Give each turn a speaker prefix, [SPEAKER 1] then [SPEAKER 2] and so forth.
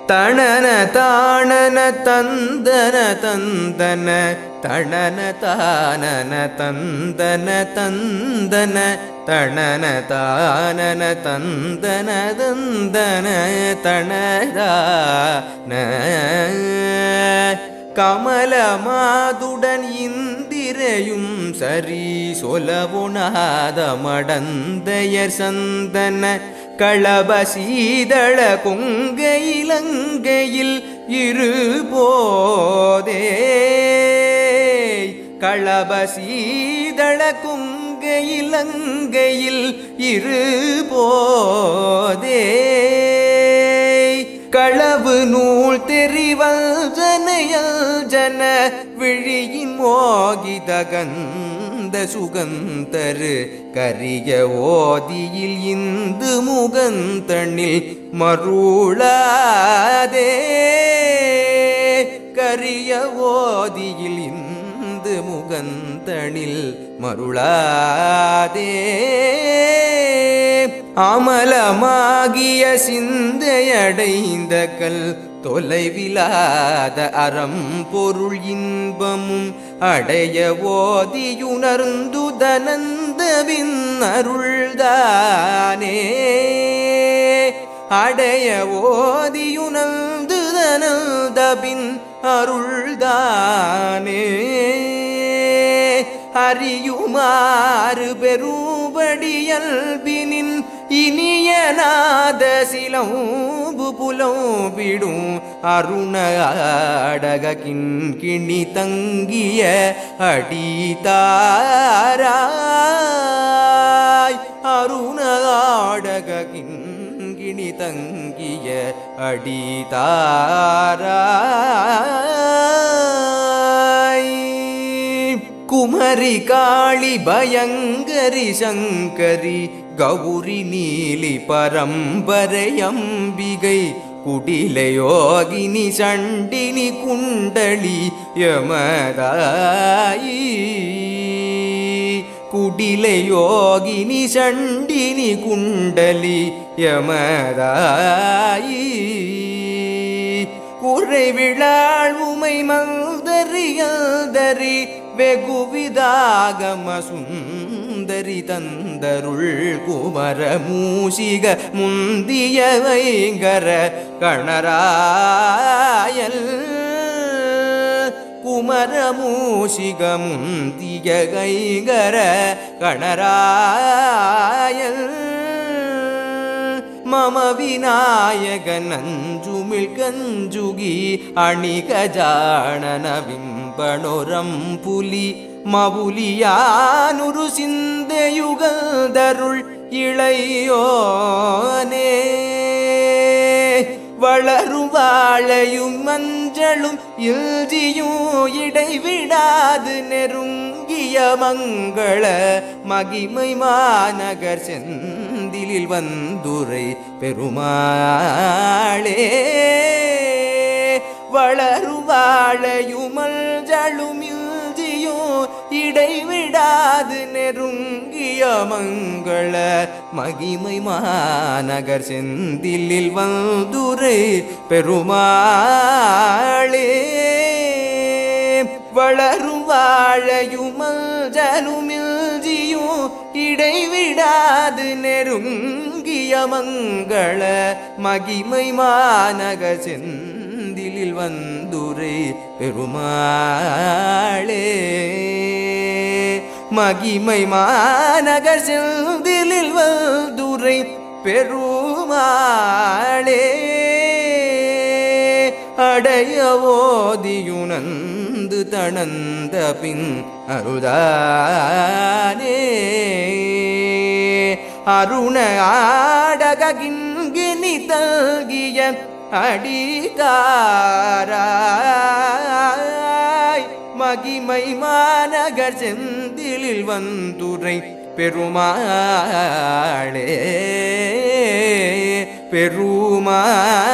[SPEAKER 1] தணன தானன தந்தன தந்தன தணன தானன தந்தன தந்தன தணன தானன தந்தன தந்தன தணதான கமலமாதுடன் இந்திரையும் சரி சொலவுணாத மடந்தையர் சந்தன களபசீதள கொங்கையிலங்கையில் இருபோதே களபசீதள கொங்கையிலங்கையில் இருபோதே களவு நூல் தெரிவல் ஜனையல் ஜன விழியின் மோகிதகந்த சுகந்தரு கரிய ஓதியில் இந்து முகந்தனில் மருளாதே கரிய ஓதியில் இந்து முகந்தனில் மருளாதே அமலமாகிய சிந்தையடைந்த கல் தொலைவிலாத அறம் பொருள் இன்பமும் அடைய ஓதியுணர்ந்து தனந்தவின் அருள்தானே அடைய ஓதியுணர்ந்து தனந்தபின் அருள்தானே அறியுமாறு பெருபடியல்பினின் இனியநாத சிலம்பு புலம்பிடும் அருண ஆடக கிண்கிணி தங்கிய அடிதாராய் அருண ஆடக கிண்கிணி தங்கிய அடிதாராய் குமரி காளி பயங்கரி சங்கரி கௌரி நீலி பரம்பரையம்பிகை குடிலயோகினி சண்டினி குண்டளி யமதாயி குடிலயோகினி சண்டினி குண்டலி யமதாயி குறைவிழாள் உமை மல்தரியல்தரி வெகுவிதாகம சுந்தரி தந்தருள் குமர மூஷிக முந்திய வைங்கர கணராயல் குமர மூஷிக முந்திய கைங்கர கணராயல் மம விநாயக நஞ்சுமிழ் கஞ்சுகி அணிகஜானன விம்பணுரம் புலி மவுலியானுரு சிந்தையுகதருள் இளையோனே வளரும் வாழையும் மஞ்சளும் இல்ஜியும் இடைவிடாது நெருங்கிய மங்கள மகிமை மாநகர் செந்திலில் வந்துரை பெருமாளே வளரும் வாழையும் மஞ்சளும் இல்ஜியும் இடைவிடாது நெருங்கிய மங்கள மகிமை மாநகர் செந்திலில் வந்துரை பெருமாளே வளரும் வாழையும் மஞ்சளுமில்ஜியும் இடைவிடாது நெருங்கிய மங்கள மகிமை மாநகர் செந்திலில் வந்துரை பெருமாளே மகிமை மாநகர் செந்திலில் வந்துரை பெருமாளே அடைய ஓதியுணர்ந்து தணந்த பின் அருதானே அருண ஆடக கிண்கிணி தங்கிய அடிதாராய் மகிமை மாநகர் செந்திலில் வந்துரை பெருமாளே பெருமாளே